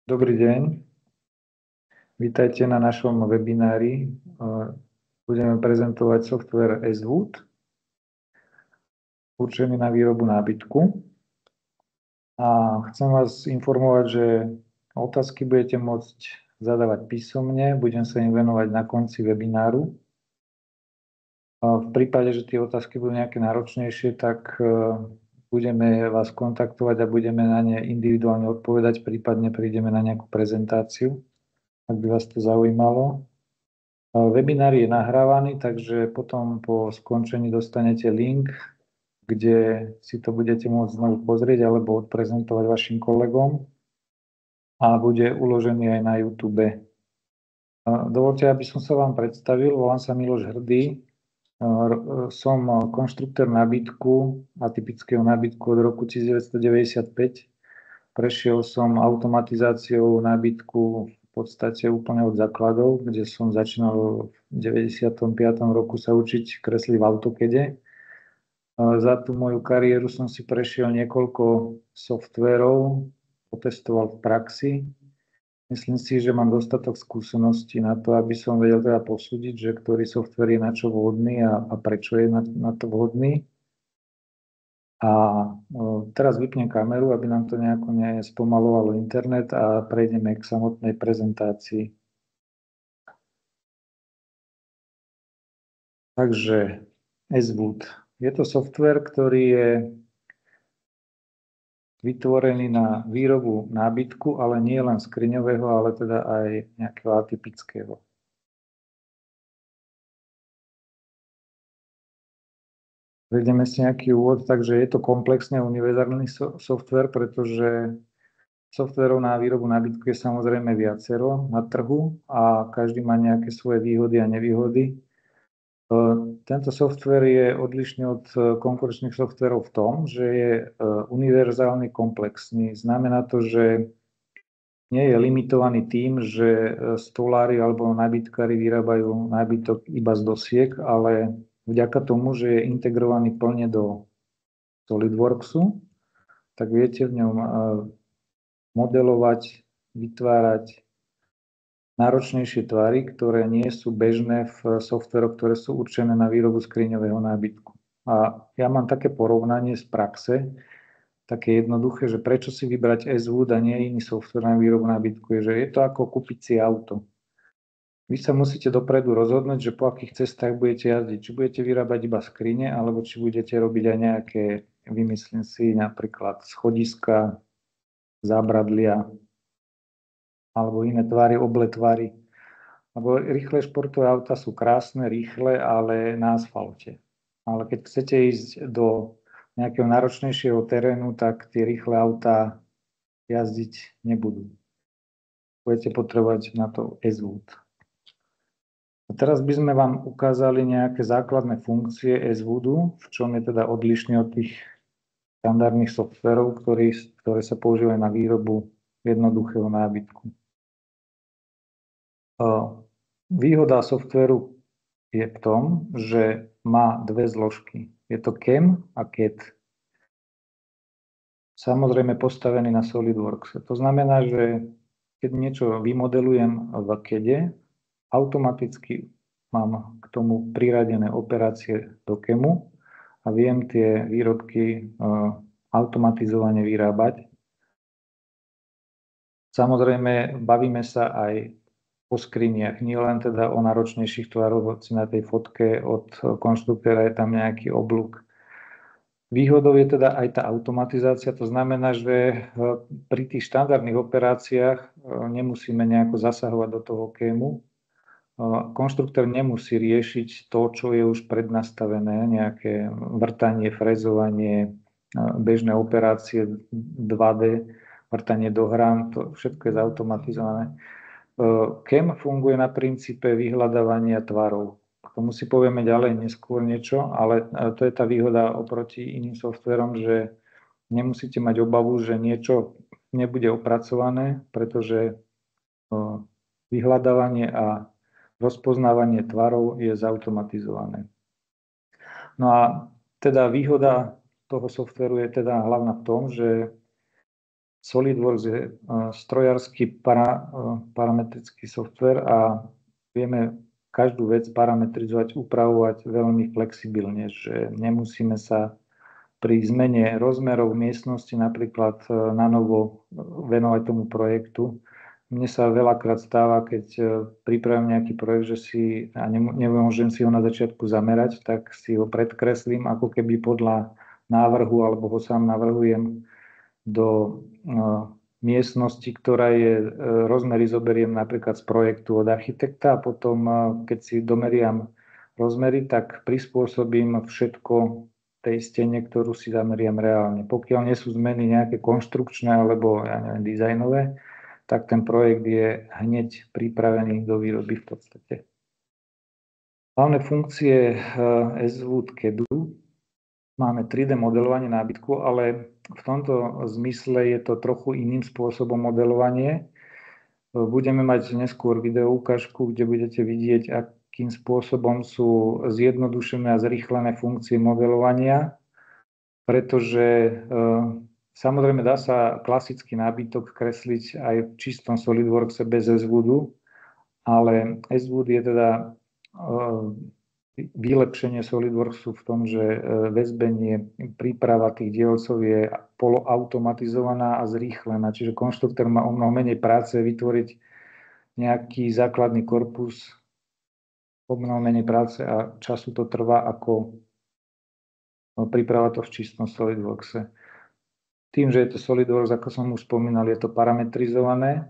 Dobrý deň, vítajte na našom webinári. Budeme prezentovať software SWOOD, určený na výrobu nábytku. A chcem vás informovať, že otázky budete môcť zadávať písomne, budem sa im venovať na konci webináru. V prípade, že tie otázky budú nejaké náročnejšie, tak budeme vás kontaktovať a budeme na ne individuálne odpovedať, prípadne prídeme na nejakú prezentáciu, ak by vás to zaujímalo. Webinár je nahrávaný, takže potom po skončení dostanete link, kde si to budete môcť znovu pozrieť alebo odprezentovať vašim kolegom a bude uložený aj na YouTube. Dovolte, aby som sa vám predstavil, volám sa Miloš Hrdý, som konštruktor nábytku, atypického nábytku od roku 1995. Prešiel som automatizáciou nábytku v podstate úplne od základov, kde som začínal v 95. roku sa učiť kresliť v AutoCADe. Za tú moju kariéru som si prešiel niekoľko softverov, potestoval v praxi. Myslím si, že mám dostatok skúseností na to, aby som vedel teda posúdiť, že ktorý softver je na čo vhodný a prečo je na to vhodný. A teraz vypnem kameru, aby nám to nejako nespomalovalo internet a prejdeme k samotnej prezentácii. Takže SWOOD. Je to software, ktorý je vytvorený na výrobu nábytku, ale nie len skriňového, ale teda aj nejakého atypického. Prejdeme si nejaký úvod, takže je to komplexne univerzálny software, pretože softverov na výrobu nábytku je samozrejme viacero na trhu a každý má nejaké svoje výhody a nevýhody. Tento software je odlišný od konkurenčných softverov v tom, že je univerzálny, komplexný. Znamená to, že nie je limitovaný tým, že stolári alebo nábytkári vyrábajú nábytok iba z dosiek, ale vďaka tomu, že je integrovaný plne do SolidWorksu, tak viete v ňom modelovať, vytvárať náročnejšie tvary, ktoré nie sú bežné v softveroch, ktoré sú určené na výrobu skriňového nábytku. A ja mám také porovnanie z praxe, také jednoduché, že prečo si vybrať SWOOD a nie iný softver na výrobu nábytku, je, že je to ako kúpiť si auto. Vy sa musíte dopredu rozhodnúť, že po akých cestách budete jazdiť, či budete vyrábať iba skrine, alebo či budete robiť aj nejaké, vymyslím si, napríklad schodiska, zábradlia, alebo iné tvary, obletvary. Lebo rýchle športové auta sú krásne, rýchle, ale na asfalte. Ale keď chcete ísť do nejakého náročnejšieho terénu, tak tie rýchle autá jazdiť nebudú. Budete potrebovať na to SWOOD. A teraz by sme vám ukázali nejaké základné funkcie SWOODu, v čom je teda odlišný od tých štandardných softverov, ktoré sa používajú na výrobu jednoduchého nábytku. Výhoda softveru je v tom, že má dve zložky. Je to CAM a CAD. Samozrejme postavený na SolidWorks. To znamená, že keď niečo vymodelujem v CADe, automaticky mám k tomu priradené operácie do CAMu a viem tie výrobky automatizovane vyrábať. Samozrejme, bavíme sa aj o skriniach, nie len teda o náročnejších tvaroch, hoci na tej fotke od konštruktéra je tam nejaký oblúk. Výhodou je teda aj tá automatizácia, to znamená, že pri tých štandardných operáciách nemusíme nejako zasahovať do toho CAMu. Konštruktor nemusí riešiť to, čo je už prednastavené, nejaké vrtanie, frezovanie, bežné operácie 2D, vrtanie do hrám, to všetko je zautomatizované. CAM funguje na princípe vyhľadávania tvarov. K tomu si povieme ďalej neskôr niečo, ale to je tá výhoda oproti iným softverom, že nemusíte mať obavu, že niečo nebude opracované, pretože vyhľadávanie a rozpoznávanie tvarov je zautomatizované. No a teda výhoda toho softveru je teda hlavná v tom, že SolidWorks je strojársky parametrický software a vieme každú vec parametrizovať, upravovať veľmi flexibilne, že nemusíme sa pri zmene rozmerov miestnosti napríklad na novo venovať tomu projektu. Mne sa veľakrát stáva, keď pripravím nejaký projekt, že a nemôžem si ho na začiatku zamerať, tak si ho predkreslím, ako keby podľa návrhu, alebo ho sám navrhujem do miestnosti, ktorá je, rozmery zoberiem napríklad z projektu od architekta a potom, keď si domeriam rozmery, tak prispôsobím všetko tej stene, ktorú si zameriam reálne. Pokiaľ nie sú zmeny nejaké konštrukčné alebo dizajnové, tak ten projekt je hneď pripravený do výroby v podstate. Hlavné funkcie SWOOD CAD-u. Máme 3D modelovanie nábytku, ale v tomto zmysle je to trochu iným spôsobom modelovanie. Budeme mať neskôr video ukážku, kde budete vidieť, akým spôsobom sú zjednodušené a zrýchlené funkcie modelovania, pretože samozrejme dá sa klasický nábytok kresliť aj v čistom SolidWorkse bez SWOODu, ale SWOOD je teda vylepšenie SolidWorksu v tom, že väzbenie, príprava tých dielcov je poloautomatizovaná a zrýchlená. Čiže konštruktor má o mnoho menej práce vytvoriť nejaký základný korpus, o mnoho menej práce a času to trvá ako príprava to v čistom SolidWorkse. Tým, že je to SolidWorks, ako som už spomínal, je to parametrizované.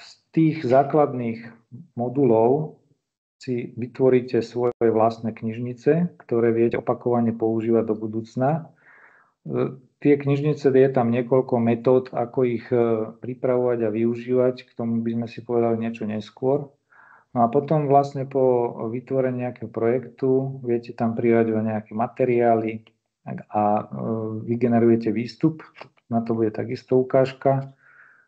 Z tých základných modulov si vytvoríte svoje vlastné knižnice, ktoré viete opakovane používať do budúcna. Tie knižnice, je tam niekoľko metód, ako ich pripravovať a využívať, k tomu by sme si povedali niečo neskôr. No a potom vlastne po vytvorení nejakého projektu viete tam pridať nejaké materiály a vygenerujete výstup, na to bude takisto ukážka.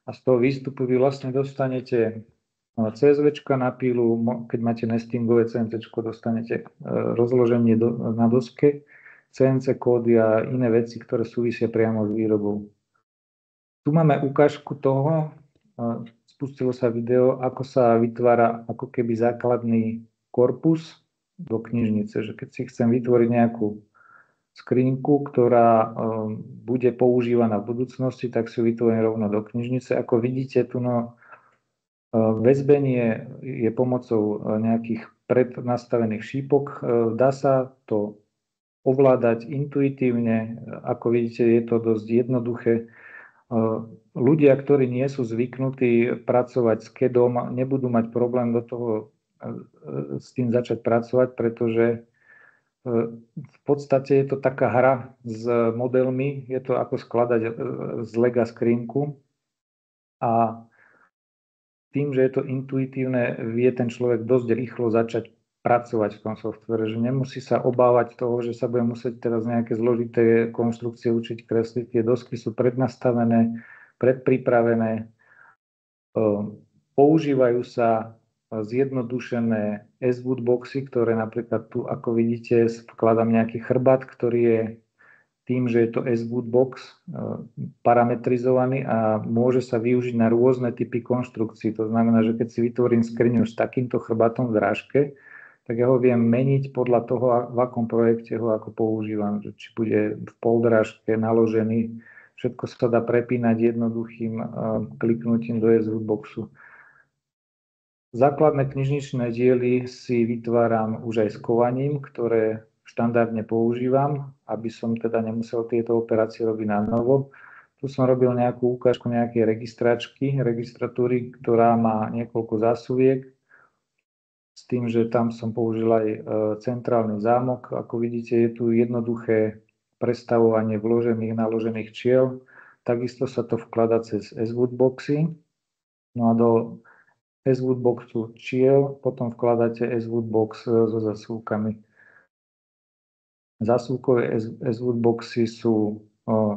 A z toho výstupu vy vlastne dostanete CSVčka na pílu, keď máte nestingové CNCčko, dostanete rozloženie na doske, CNC kódy a iné veci, ktoré súvisia priamo s výrobou. Tu máme ukážku toho, spustilo sa video, ako sa vytvára ako keby základný korpus do knižnice. Že keď si chcem vytvoriť nejakú skrinku, ktorá bude používaná v budúcnosti, tak si ju vytvorím rovno do knižnice. Ako vidíte, tu väzbenie je pomocou nejakých prednastavených šípok. Dá sa to ovládať intuitívne. Ako vidíte, je to dosť jednoduché. Ľudia, ktorí nie sú zvyknutí pracovať s CAD-om, nebudú mať problém do toho s tým začať pracovať, pretože v podstate je to taká hra s modelmi. Je to ako skladať z Lega skrinku a tým, že je to intuitívne, vie ten človek dosť rýchlo začať pracovať v tom softvere, že nemusí sa obávať toho, že sa bude musieť teraz nejaké zložité konštrukcie učiť kresliť. Tie dosky sú prednastavené, predpripravené, používajú sa zjednodušené SWOOD boxy, ktoré napríklad tu, ako vidíte, vkladám nejaký chrbát, ktorý je tým, že je to SWOOD box parametrizovaný a môže sa využiť na rôzne typy konštrukcií. To znamená, že keď si vytvorím skriňu s takýmto chrbátom v drážke, tak ja ho viem meniť podľa toho, v akom projekte ho ako používam. Že či bude v poldrážke naložený, všetko sa dá prepínať jednoduchým kliknutím do SWOOD boxu. Základné knižničné diely si vytváram už aj s kovaním, ktoré štandardne používam, aby som teda nemusel tieto operácie robiť na novo. Tu som robil nejakú ukážku nejakej registratúry, ktorá má niekoľko zásuviek, s tým, že tam som použil aj centrálny zámok. Ako vidíte, je tu jednoduché prestavovanie vložených, naložených čiel. Takisto sa to vkladá cez SWOOD boxy. No a do SWOOD boxu čiel potom vkladáte SWOOD box so zasúvkami. Zasúvkové SWOOD boxy sú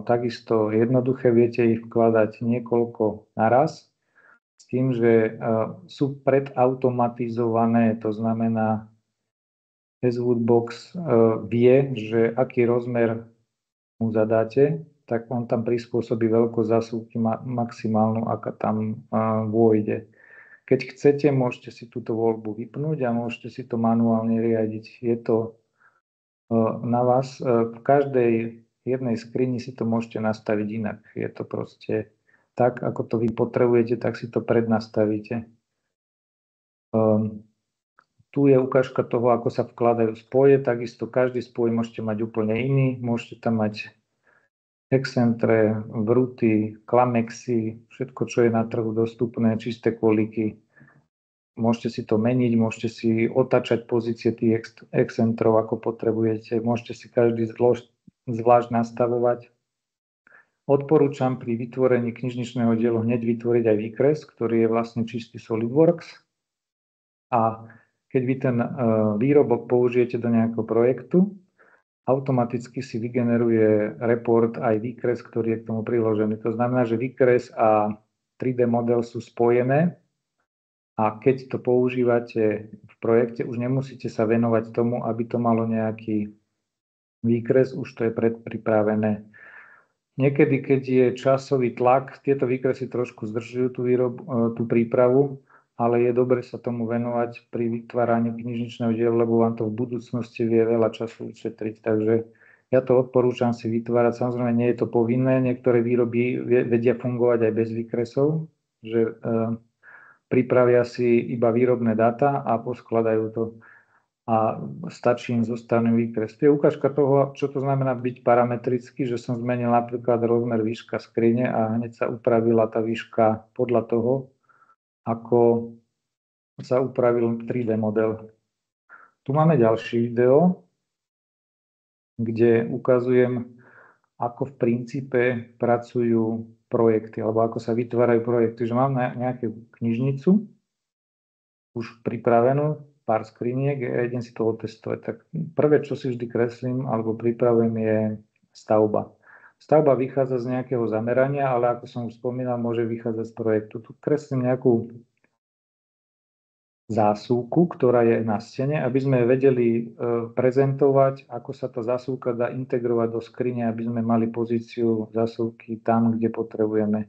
takisto jednoduché, viete ich vkladať niekoľko naraz, s tým, že sú predautomatizované, to znamená, SWOOD box vie, že aký rozmer mu zadáte tak on tam prispôsobí veľkosť zásuvky maximálnu, aká tam vôjde. Keď chcete, môžete si túto voľbu vypnúť a môžete si to manuálne riadiť. Je to na vás. V každej jednej skrini si to môžete nastaviť inak. Je to proste tak, ako to vy potrebujete, tak si to prednastavíte. Tu je ukážka toho, ako sa vkladajú spoje. Takisto každý spoj môžete mať úplne iný. Môžete tam mať excentre, vruty, klamexy, všetko, čo je na trhu dostupné, čisté koliky. Môžete si to meniť, môžete si otáčať pozície tých excentrov, ako potrebujete. Môžete si každý zvlášť nastavovať. Odporúčam pri vytvorení knižničného dielu hneď vytvoriť aj výkres, ktorý je vlastne čistý SolidWorks. A keď vy ten výrobok použijete do nejakého projektu, automaticky si vygeneruje report aj výkres, ktorý je k tomu priložený. To znamená, že výkres a 3D model sú spojené a keď to používate v projekte, už nemusíte sa venovať tomu, aby to malo nejaký výkres, už to je predpripravené. Niekedy, keď je časový tlak, tieto výkresy trošku zdržujú tú prípravu, ale je dobre sa tomu venovať pri vytváraní knižničného diela, lebo vám to v budúcnosti vie veľa času ušetriť. Takže ja to odporúčam si vytvárať. Samozrejme, nie je to povinné. Niektoré výroby vedia fungovať aj bez výkresov, že pripravia si iba výrobné dáta a poskladajú to a stačí im zostavný výkres. To je ukážka toho, čo to znamená byť parametrický, že som zmenil napríklad rozmer výška skrine a hneď sa upravila tá výška podľa toho, ako sa upravil 3D model. Tu máme ďalší video, kde ukazujem, ako v princípe pracujú projekty, alebo ako sa vytvárajú projekty. Že mám nejakú knižnicu, už pripravenú, pár skriniek, ja idem si to otestovať. Tak prvé, čo si vždy kreslím, alebo pripravujem, je stavba. Stavba vychádza z nejakého zamerania, ale ako som už spomínal, môže vychádzať z projektu. Tu kreslím nejakú zásuvku, ktorá je na stene, aby sme vedeli prezentovať, ako sa tá zásuvka dá integrovať do skrine, aby sme mali pozíciu zásuvky tam, kde potrebujeme.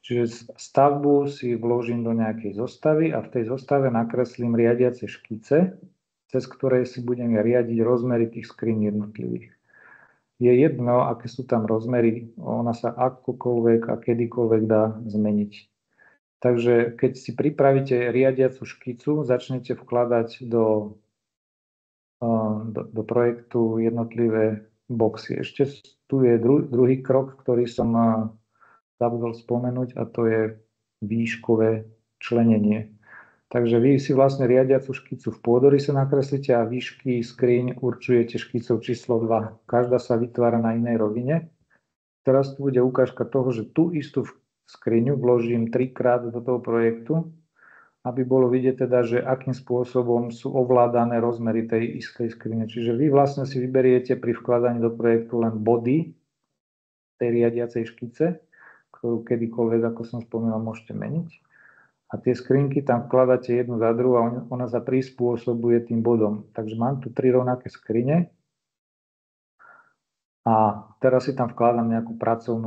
Čiže stavbu si vložím do nejakej zostavy a v tej zostave nakreslím riadiace škice, cez ktoré si budem riadiť rozmery tých skrín jednotlivých. Je jedno, aké sú tam rozmery, ona sa akokoľvek a kedykoľvek dá zmeniť. Takže keď si pripravíte riadiacu škicu, začnete vkladať do projektu jednotlivé boxy. Ešte tu je druhý krok, ktorý som zabudol spomenúť, a to je výškové členenie. Takže vy si vlastne riadiacu škicu v pôdori sa nakreslíte a výšky skriň určujete škicou číslo 2. Každá sa vytvára na inej rovine. Teraz tu bude ukážka toho, že tú istú skriňu vložím 3-krát do toho projektu, aby bolo vidieť teda, že akým spôsobom sú ovládané rozmery tej istej skrine. Čiže vy vlastne si vyberiete pri vkladaní do projektu len body tej riadiacej škice, ktorú kedykoľvek, ako som spomínal, môžete meniť. A tie skrinky tam vkladáte jednu za druhú a ona sa prispôsobuje tým bodom. Takže mám tu 3 rovnaké skrine a teraz si tam vkladám nejakú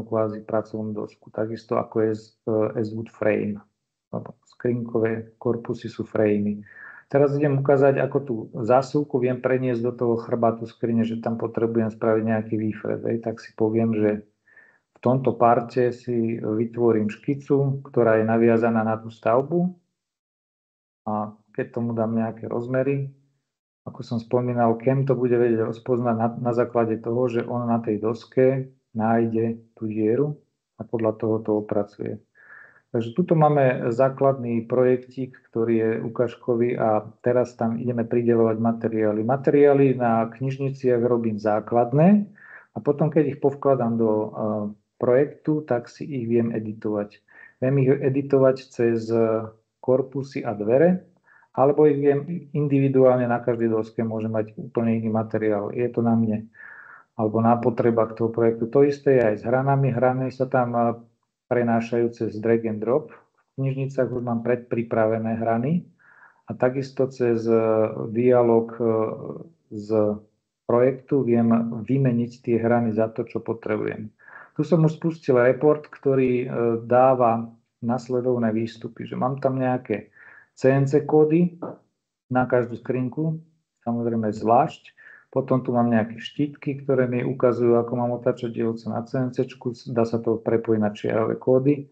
kvázi pracovnú dosku. Takisto ako je S-wood frame. Skrinkové korpusy sú framey. Teraz idem ukázať, ako tú zásuvku viem preniesť do toho chrbátu skrine, že tam potrebujem spraviť nejaký výfrez. Tak si poviem, že v tomto parte si vytvorím škicu, ktorá je naviazaná na tú stavbu a keď tomu dám nejaké rozmery, ako som spomínal, KEM to bude vedieť rozpoznať na základe toho, že on na tej doske nájde tú dieru a podľa toho to opracuje. Takže tuto máme základný projektík, ktorý je ukážkový a teraz tam ideme prideľovať materiály. Materiály na knižniciach robím základné a potom, keď ich povkladám do projektu, tak si ich viem editovať. Viem ich editovať cez korpusy a dvere, alebo ich viem individuálne na každej doske, môžem mať úplne iný materiál. Je to na mne, alebo na potrebách toho projektu. To isté je aj s hranami. Hrany sa tam prenášajú cez drag and drop. V knižnicách už mám predpripravené hrany a takisto cez dialog z projektu viem vymeniť tie hrany za to, čo potrebujem. Tu som už spustil report, ktorý dáva nasledovné výstupy, že mám tam nejaké CNC kódy na každú skrinku, samozrejme zvlášť. Potom tu mám nejaké štítky, ktoré mi ukazujú, ako mám otáčať dielce na CNC-čku, dá sa to prepojiť na čiarové kódy.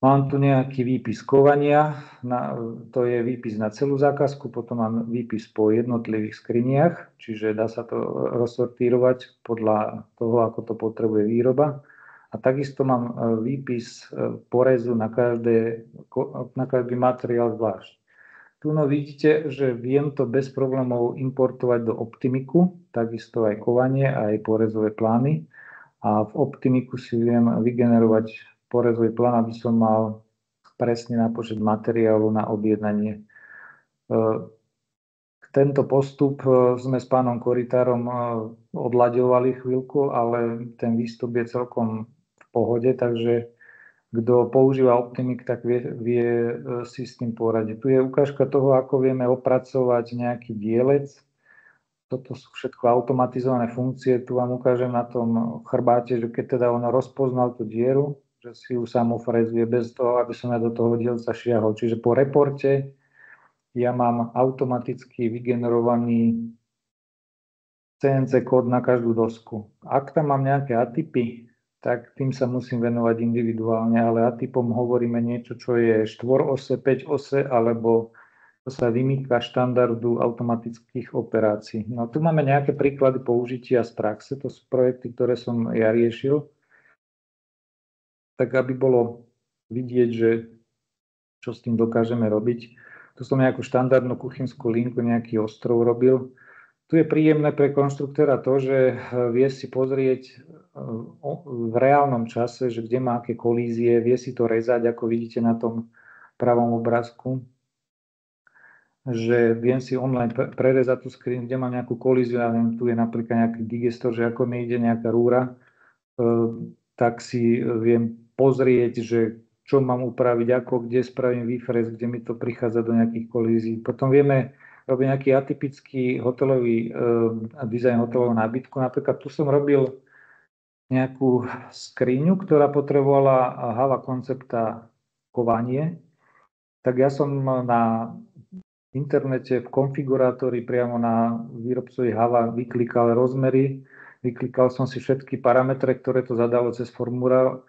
Mám tu nejaký výpis kovania, to je výpis na celú zákazku, potom mám výpis po jednotlivých skriniach, čiže dá sa to rozsortírovať podľa toho, ako to potrebuje výroba. A takisto mám výpis porezu na každý materiál zvlášť. Tu vidíte, že viem to bez problémov importovať do Optimiku, takisto aj kovanie, aj porezové plány. A v Optimiku si viem vygenerovať porezový plán, aby som mal presne nápočet materiálu na objednanie. Tento postup sme s pánom Koritárom odlaďovali chvíľku, ale ten výstup je celkom v pohode, takže kto používa Optimik, tak vie si s tým poradiť. Tu je ukážka toho, ako vieme opracovať nejaký dielec. Toto sú všetko automatizované funkcie. Tu vám ukážem na tom chrbáte, že keď teda ono rozpoznal tú dieru, že si ju samo frezuje bez toho, aby som ja do toho dielca šiahol. Čiže po reporte ja mám automaticky vygenerovaný CNC kód na každú dosku. Ak tam mám nejaké atypy, tak tým sa musím venovať individuálne, ale atypom hovoríme niečo, čo je 4-ose, 5-ose, alebo to sa vymýka štandardu automatických operácií. No tu máme nejaké príklady použitia z praxe, to sú projekty, ktoré som ja riešil, tak aby bolo vidieť, že čo s tým dokážeme robiť. Tu som nejakú štandardnú kuchynskú linku, nejaký ostrov robil. Tu je príjemné pre konštruktéra to, že vie si pozrieť v reálnom čase, že kde má aké kolízie, vie si to rezať, ako vidíte na tom pravom obrázku, že viem si online prerezať tú skriň, kde mám nejakú kolíziu, ja viem, tu je napríklad nejaký digestor, že ako mi ide nejaká rúra, tak si viem pozrieť, že čo mám upraviť, ako, kde spravím výfrez, kde mi to prichádza do nejakých kolízií. Potom vieme robiť nejaký atypický hotelový dizajn hotelového nábytku. Napríklad tu som robil nejakú skriňu, ktorá potrebovala Hava koncepta kovanie. Tak ja som na internete v konfigurátori priamo na výrobcovi Hava vyklikal rozmery, vyklikal som si všetky parametre, ktoré to zadalo cez formulár.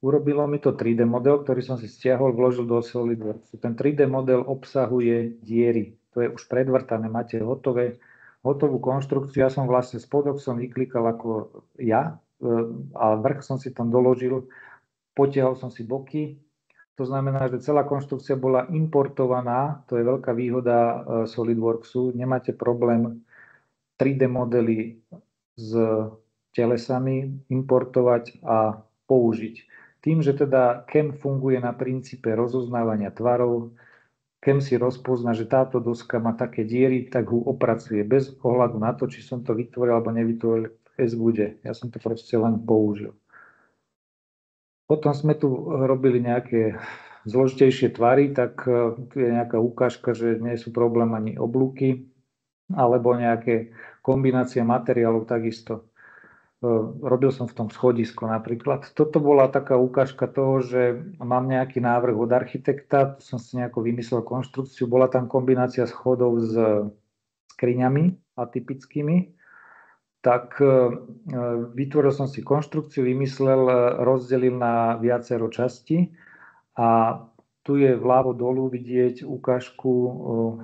Urobilo mi to 3D model, ktorý som si stiahol, vložil do SolidWorks. Ten 3D model obsahuje diery. To je už predvrtané, máte hotovú konštrukciu. Ja som vlastne spodok som vyklikal ako ja a vrch som si tam doložil, potiahol som si boky. To znamená, že celá konštrukcia bola importovaná, to je veľká výhoda SolidWorksu. Nemáte problém 3D modely s telesami importovať a použiť. Tým, že teda CAM funguje na princípe rozoznávania tvarov, CAM si rozpozná, že táto doska má také diery, tak ho opracuje bez ohľadu na to, či som to vytvoril alebo nevytvoril v SVUDe. Ja som to proste len použil. Potom sme tu robili nejaké zložitejšie tvary, tak tu je nejaká ukážka, že nie sú problém ani oblúky, alebo nejaké kombinácie materiálov takisto. Robil som v tom schodisko napríklad. Toto bola taká ukážka toho, že mám nejaký návrh od architekta, tu som si nejako vymyslel konštrukciu, bola tam kombinácia schodov s skriňami atypickými, tak vytvoril som si konštrukciu, vymyslel, rozdelil na viacero časti a tu je vľavo dolu vidieť ukážku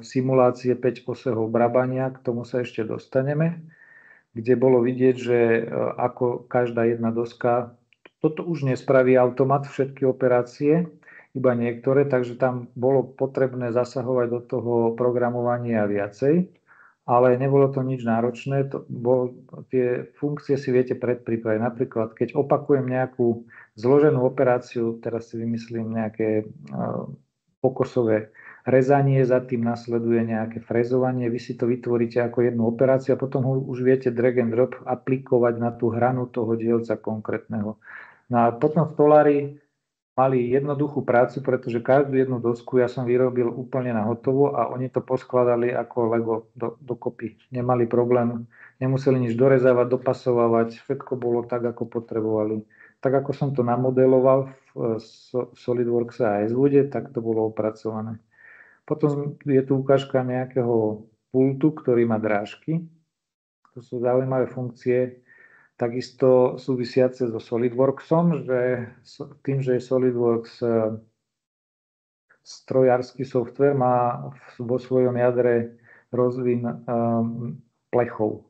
simulácie 5-osého brabania, k tomu sa ešte dostaneme, kde bolo vidieť, že ako každá jedna doska, toto už nespraví automat všetky operácie, iba niektoré, takže tam bolo potrebné zasahovať do toho programovania viacej, ale nebolo to nič náročné, tie funkcie si viete predpripraviť. Napríklad, keď opakujem nejakú zloženú operáciu, teraz si vymyslím nejaké pokosové rezanie, za tým nasleduje nejaké frezovanie, vy si to vytvoríte ako jednu operáciu a potom ho už viete drag and drop aplikovať na tú hranu toho dielca konkrétneho. No a potom stolári mali jednoduchú prácu, pretože každú jednu dosku ja som vyrobil úplne na hotovo a oni to poskladali ako Lego dokopy. Nemali problém, nemuseli nič dorezávať, dopasovať, všetko bolo tak, ako potrebovali. Tak, ako som to namodeloval v SolidWorks a SVude, tak to bolo opracované. Potom je tu ukážka nejakého pultu, ktorý má drážky. To sú zaujímavé funkcie, takisto súvisiace so SolidWorksom, že tým, že je SolidWorks strojársky software, má vo svojom jadre rozvin plechov.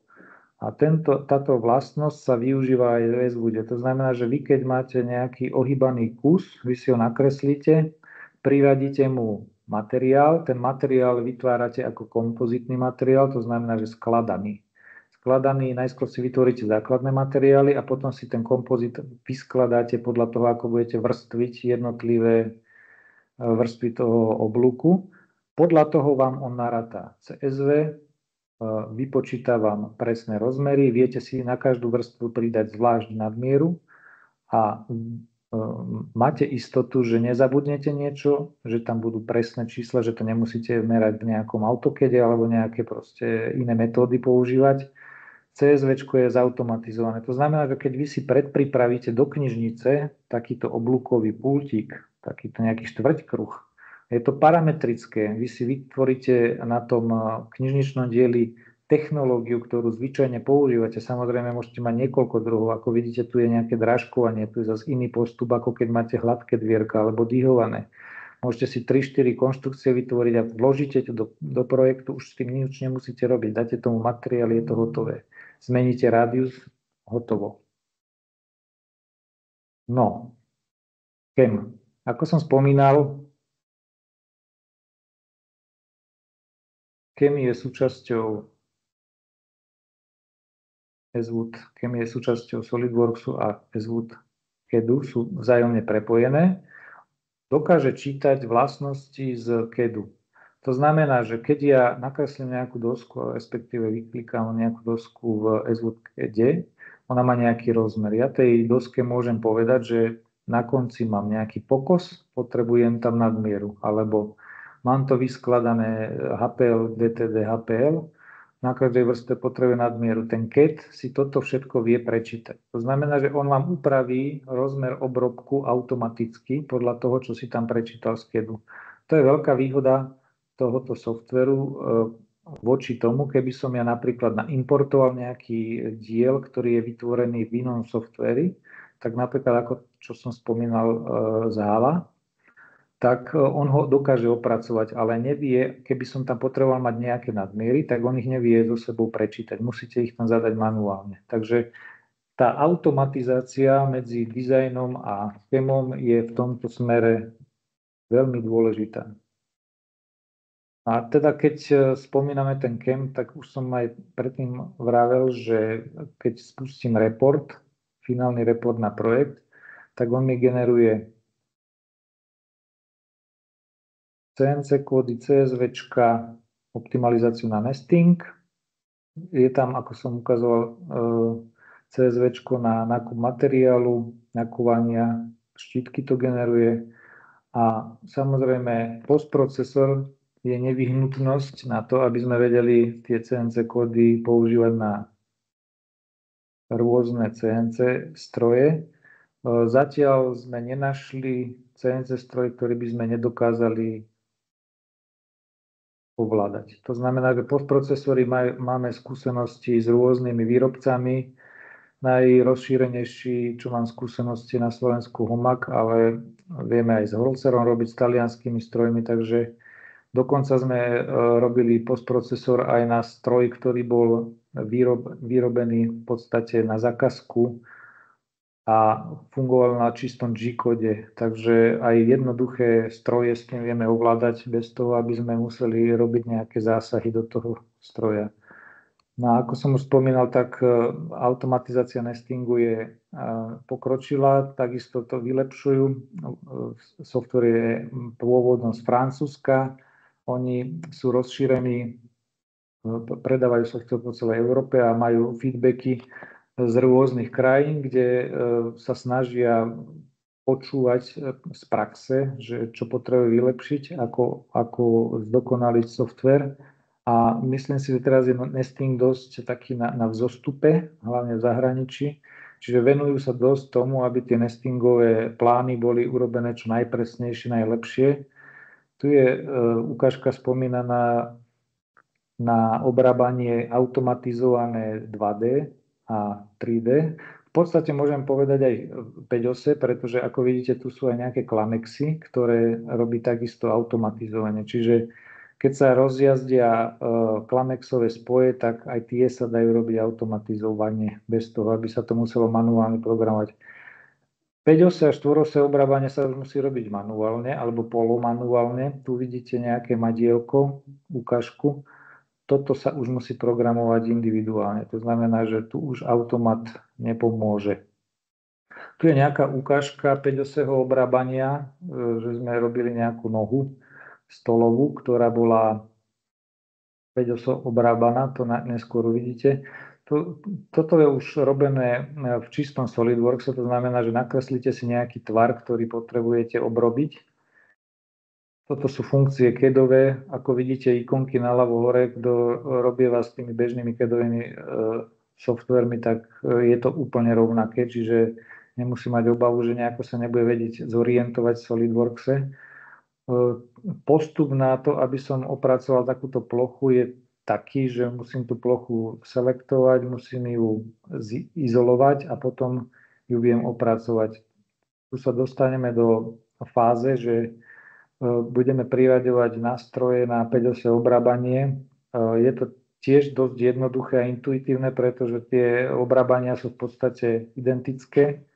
A táto vlastnosť sa využíva aj v SVude. To znamená, že vy keď máte nejaký ohýbaný kus, vy si ho nakreslíte, priradíte mu materiál, ten materiál vytvárate ako kompozitný materiál, to znamená, že skladaný. Najskôr si vytvoríte základné materiály a potom si ten kompozit vyskladáte podľa toho, ako budete vrstviť jednotlivé vrstvy toho oblúku. Podľa toho vám on narátá CSV, vypočíta vám presné rozmery, viete si na každú vrstvu pridať zvlášť nadmieru a máte istotu, že nezabudnete niečo, že tam budú presné čísla, že to nemusíte merať v nejakom AutoCADe alebo nejaké proste iné metódy používať. CSVčko je zautomatizované. To znamená, že keď vy si predpripravíte do knižnice takýto oblúkový pultík, takýto nejaký štvrťkruh, je to parametrické. Vy si vytvoríte na tom knižničnom dieli technológiu, ktorú zvyčajne používate. Samozrejme, môžete mať niekoľko druhov. Ako vidíte, tu je nejaké drážkovanie, tu je zase iný postup, ako keď máte hladké dvierka alebo dýhované. Môžete si 3-4 konštrukcie vytvoriť a vložíte to do projektu, už s tým nič nemusíte robiť. Dáte tomu materiál, je to hotové. Zmeníte rádius, hotovo. No, CAM. Ako som spomínal, CAM je súčasťou SVude, CAM je súčasťou SolidWorksu a SVude CADu, sú vzájomne prepojené. Dokáže čítať vlastnosti z CADu. To znamená, že keď ja nakreslím nejakú dosku, respektíve vyklikám nejakú dosku v SVude CADe, ona má nejaký rozmer. Ja tej doske môžem povedať, že na konci mám nejaký pokos, potrebujem tam nadmieru, alebo mám to vyskladané HPL, DTD, HPL, na každej vrste potrebuje nadmieru. Ten CAD si toto všetko vie prečítať. To znamená, že on vám upraví rozmer obrobku automaticky podľa toho, čo si tam prečítal z CADu. To je veľká výhoda tohoto softveru voči tomu, keby som ja napríklad naimportoval nejaký diel, ktorý je vytvorený v inom softveri, tak napríklad ako čo som spomínal z HALA, tak on ho dokáže opracovať, ale nevie, keby som tam potreboval mať nejaké nadmiery, tak on ich nevie so sebou prečítať. Musíte ich tam zadať manuálne. Takže tá automatizácia medzi dizajnom a CAMom je v tomto smere veľmi dôležitá. A teda keď spomíname ten CAM, tak už som aj predtým vravel, že keď spustím report, finálny report na projekt, tak on mi generuje CNC kódy, CSVčka, optimalizáciu na nesting. Je tam, ako som ukazoval, CSVčko na nákup materiálu, nakúvania, štítky to generuje. A samozrejme postprocesor je nevyhnutnosť na to, aby sme vedeli tie CNC kódy používať na rôzne CNC stroje. Zatiaľ sme nenašli CNC stroj, ktorý by sme nedokázali ovládať. To znamená, že postprocesory máme skúsenosti s rôznymi výrobcami. Najrozšírenejší, čo mám skúsenosti na Slovensku, Homag, ale vieme aj s Holcerom robiť s talianskými strojmi, takže dokonca sme robili postprocesor aj na stroj, ktorý bol vyrobený v podstate na zákazku a fungoval na čistom G-kode, takže aj jednoduché stroje s tým vieme ovládať bez toho, aby sme museli robiť nejaké zásahy do toho stroja. No a ako som už spomínal, tak automatizácia nestingu je pokročilá, takisto to vylepšujú. Software je pôvodom z Francúzska, oni sú rozšírení, predávajú software po celej Európe a majú feedbacky z rôznych krajín, kde sa snažia počúvať z praxe, že čo potrebujú vylepšiť, ako zdokonaliť software. A myslím si, že teraz je nesting dosť taký na vzostupe, hlavne v zahraničí. Čiže venujú sa dosť tomu, aby tie nestingové plány boli urobené čo najpresnejšie, najlepšie. Tu je ukážka spomínaná na obrábanie automatizované 2D a 3D. V podstate môžem povedať aj 5-ose, pretože ako vidíte, tu sú aj nejaké klamexy, ktoré robí takisto automatizovanie. Čiže keď sa rozjazdia klamexové spoje, tak aj tie sa dajú robiť automatizovanie, bez toho, aby sa to muselo manuálne programovať. 5-ose a 4-ose obrábanie sa už musí robiť manuálne alebo polomanuálne. Tu vidíte nejaké madielko, ukážku. Toto sa už musí programovať individuálne. To znamená, že tu už automat nepomôže. Tu je nejaká ukážka 5-oseho obrábania, že sme robili nejakú nohu stolovú, ktorá bola 5-oso obrábaná, to neskôr uvidíte. Toto je už robené v čistom SolidWorks, to znamená, že nakreslíte si nejaký tvar, ktorý potrebujete obrobiť. Toto sú funkcie CAD-ové, ako vidíte ikonky naľavo hore, kto robí vás s tými bežnými CAD-ovými softvermi, tak je to úplne rovnaké, čiže nemusí mať obavu, že nejako sa nebude vedieť zorientovať v SolidWorkse. Postup na to, aby som opracoval takúto plochu, je taký, že musím tú plochu selektovať, musím ju izolovať a potom ju viem opracovať. Tu sa dostaneme do fáze, že budeme priraďovať nástroje na 5-ose obrábanie. Je to tiež dosť jednoduché a intuitívne, pretože tie obrábania sú v podstate identické.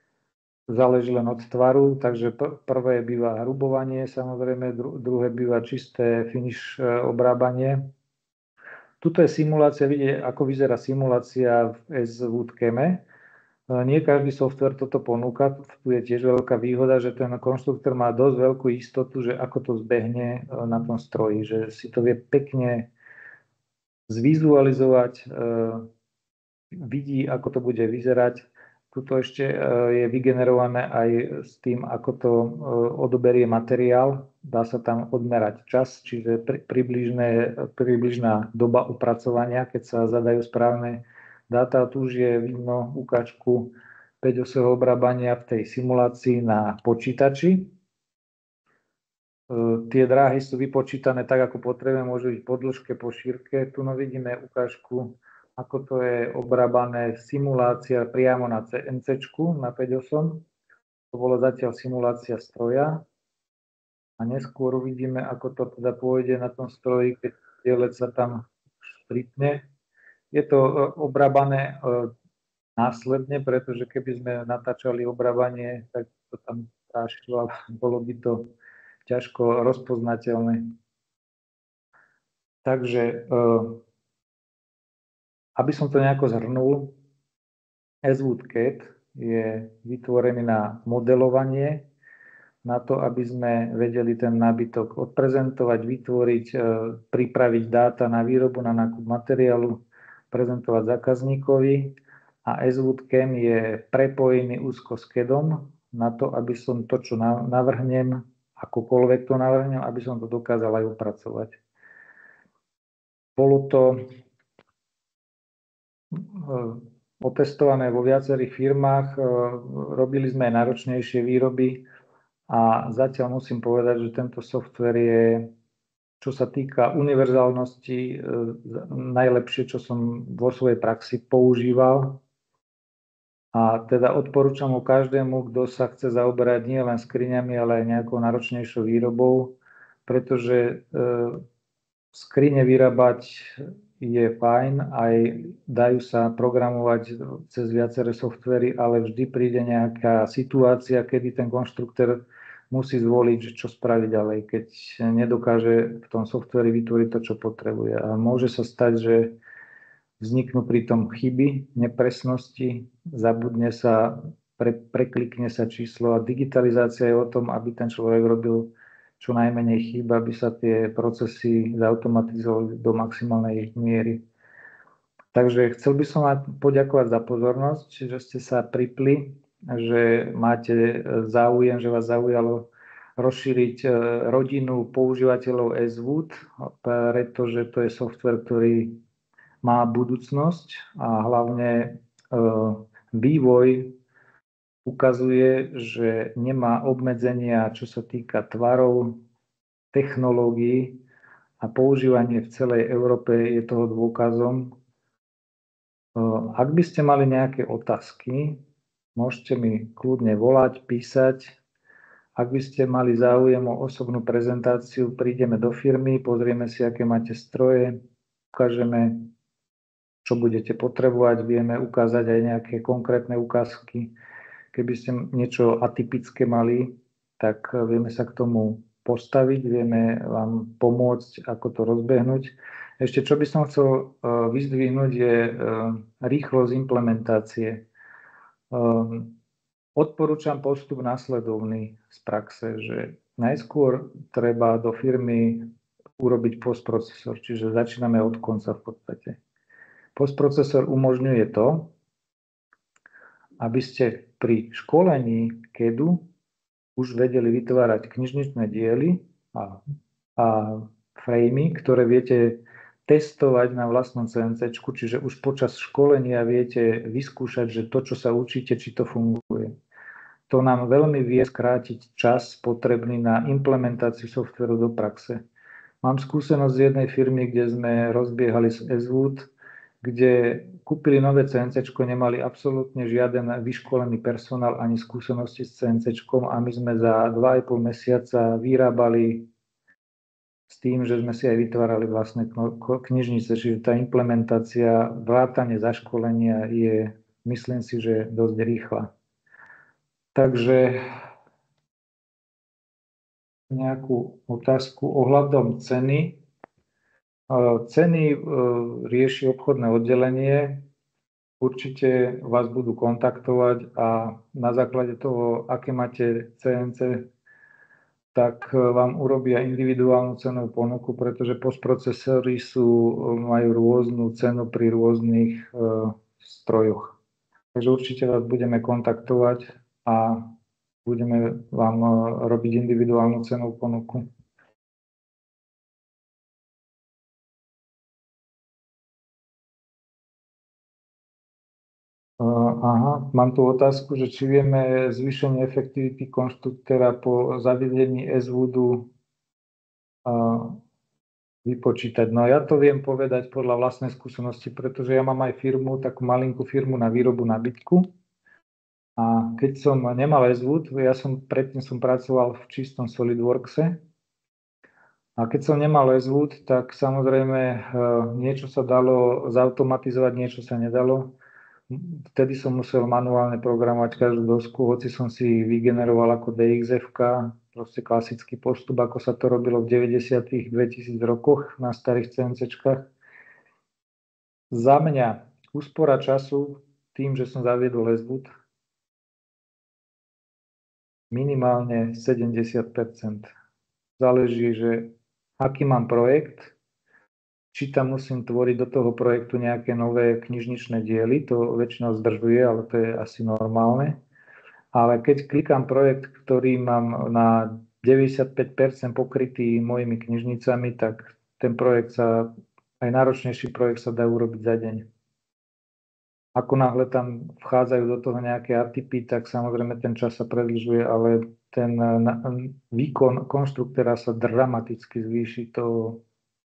Záleží len od tvaru, takže prvé býva hrubovanie, samozrejme, druhé býva čisté finish obrábanie. Tuto je simulácia, vidíte, ako vyzerá simulácia v SWoodCame. Nie každý software toto ponúka, tu je tiež veľká výhoda, že ten konštruktor má dosť veľkú istotu, že ako to zbehne na tom stroji, že si to vie pekne zvizualizovať, vidí, ako to bude vyzerať. Tuto ešte je vygenerované aj s tým, ako to odoberie materiál. Dá sa tam odmerať čas, čiže približná doba upracovania, keď sa zadajú správne dáta. Tu už je vidno ukážku 5-oseho obrábania v tej simulácii na počítači. Tie dráhy sú vypočítané tak, ako potrebujeme, môžu byť po dĺžke, po šírke. Tu vidíme ukážku, ako to je obrábané simulácia priamo na CNC-čku, na 5-osom. To bolo zatiaľ simulácia stroja. A neskôr uvidíme, ako to teda pôjde na tom stroji, keď dielec sa tam špritne. Je to obrábané následne, pretože keby sme natáčali obrábanie, tak to tam tášilo a bolo by to ťažko rozpoznateľné. Takže aby som to nejako zhrnul, SWoodCAD je vytvorený na modelovanie, na to, aby sme vedeli ten nábytok odprezentovať, vytvoriť, pripraviť dáta na výrobu, na nákup materiálu, prezentovať zákazníkovi. A SWoodCAM je prepojený úzko s CADom na to, aby som to, čo navrhnem, akokoľvek to navrhnem, aby som to dokázal aj opracovať. Bolo to otestované vo viacerých firmách, robili sme aj náročnejšie výroby a zatiaľ musím povedať, že tento software je, čo sa týka univerzálnosti, najlepšie, čo som vo svojej praxi používal. A teda odporúčam ho každému, kto sa chce zaoberať nie len skriňami, ale aj nejakou náročnejšou výrobou, pretože skrine vyrábať je fajn, aj dajú sa programovať cez viaceré softvery, ale vždy príde nejaká situácia, kedy ten konštruktor musí zvoliť, čo spraviť ďalej, keď nedokáže v tom softveri vytvoriť to, čo potrebuje. A môže sa stať, že vzniknú pri tom chyby, nepresnosti, zabudne sa, preklikne sa číslo a digitalizácia je o tom, aby ten človek robil čo najmenej chýb, aby sa tie procesy zautomatizovali do maximálnej miery. Takže chcel by som vám poďakovať za pozornosť, že ste sa pripli že máte záujem, že vás zaujalo rozšíriť rodinu používateľov S-Wood, pretože to je software, ktorý má budúcnosť a hlavne vývoj ukazuje, že nemá obmedzenia, čo sa týka tvarov, technológií a používanie v celej Európe je toho dôkazom. Ak by ste mali nejaké otázky, môžete mi kľudne volať, písať. Ak by ste mali záujem o osobnú prezentáciu, prídeme do firmy, pozrieme si, aké máte stroje, ukážeme, čo budete potrebovať, vieme ukázať aj nejaké konkrétne ukázky. Keby ste niečo atypické mali, tak vieme sa k tomu postaviť, vieme vám pomôcť, ako to rozbehnúť. Ešte čo by som chcel vyzdvihnúť je rýchlosť implementácie. Odporúčam postup následovný z praxe, že najskôr treba do firmy urobiť postprocesor, čiže začíname od konca v podstate. Postprocesor umožňuje to, aby ste pri školení KEDu už vedeli vytvárať knižničné diely a framey, ktoré viete testovať na vlastnom CNC, čiže už počas školenia viete vyskúšať, že to, čo sa učíte, či to funguje. To nám veľmi vie skrátiť čas potrebný na implementáciu softvéru do praxe. Mám skúsenosť z jednej firmy, kde sme rozbiehali z S-Wood, kde kúpili nové CNC, nemali absolútne žiaden vyškolený personál ani skúsenosti s CNC a my sme za 2,5 mesiaca vyrábali s tým, že sme si aj vytvárali vlastné knižnice, čiže tá implementácia, vrátanie zaškolenia je, myslím si, že dosť rýchla. Takže nejakú otázku ohľadom ceny. Ceny rieši obchodné oddelenie. Určite vás budú kontaktovať a na základe toho, aké máte CNC, tak vám urobia individuálnu cenovú ponuku, pretože postprocesory majú rôznu cenu pri rôznych strojoch. Takže určite vás budeme kontaktovať a budeme vám robiť individuálnu cenovú ponuku. Aha, mám tu otázku, že či vieme zvýšenie efektivity konštruktéra po zavedení S-Woodu vypočítať. No ja to viem povedať podľa vlastnej skúsenosti, pretože ja mám aj firmu, takú malinkú firmu na výrobu nábytku. A keď som nemal S-Wood, predtým som pracoval v čistom SolidWorkse. A keď som nemal S-Wood, tak samozrejme niečo sa dalo zautomatizovať, niečo sa nedalo. Vtedy som musel manuálne programovať každú dosku, hoci som si vygeneroval ako DXF-ka, proste klasický postup, ako sa to robilo v 90. 2000 rokoch na starých CNC-čkách. Za mňa úspora času tým, že som zaviedol S-Wood, minimálne 70%. Záleží, že aký mám projekt, či tam musím tvoriť do toho projektu nejaké nové knižničné diely, to väčšinou zdržuje, ale to je asi normálne. Ale keď klikám projekt, ktorý mám na 95% pokrytý mojimi knižnicami, tak ten projekt aj náročnejší projekt sa dá urobiť za deň. Ako náhle tam vchádzajú do toho nejaké atypy, tak samozrejme ten čas sa predĺžuje, ale ten výkon konštruktéra sa dramaticky zvýši. To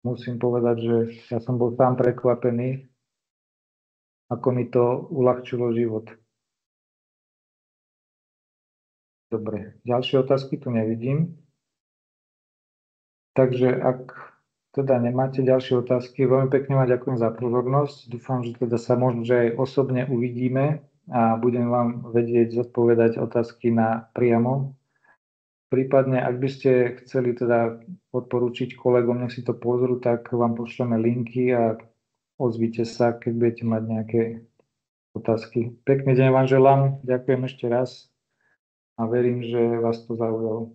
musím povedať, že ja som bol sám prekvapený, ako mi to uľahčilo život. Dobre, ďalšie otázky tu nevidím. Takže ak teda nemáte ďalšie otázky, veľmi pekne vám ďakujem za pozornosť. Dúfam, že teda sa možno že aj osobne uvidíme a budem vám vedieť zodpovedať otázky priamo. Prípadne, ak by ste chceli teda odporúčiť kolegom, nech si to pozrú, tak vám pošleme linky a ozvite sa, keď budete mať nejaké otázky. Pekný deň vám želám, ďakujem ešte raz a verím, že vás to zaujalo.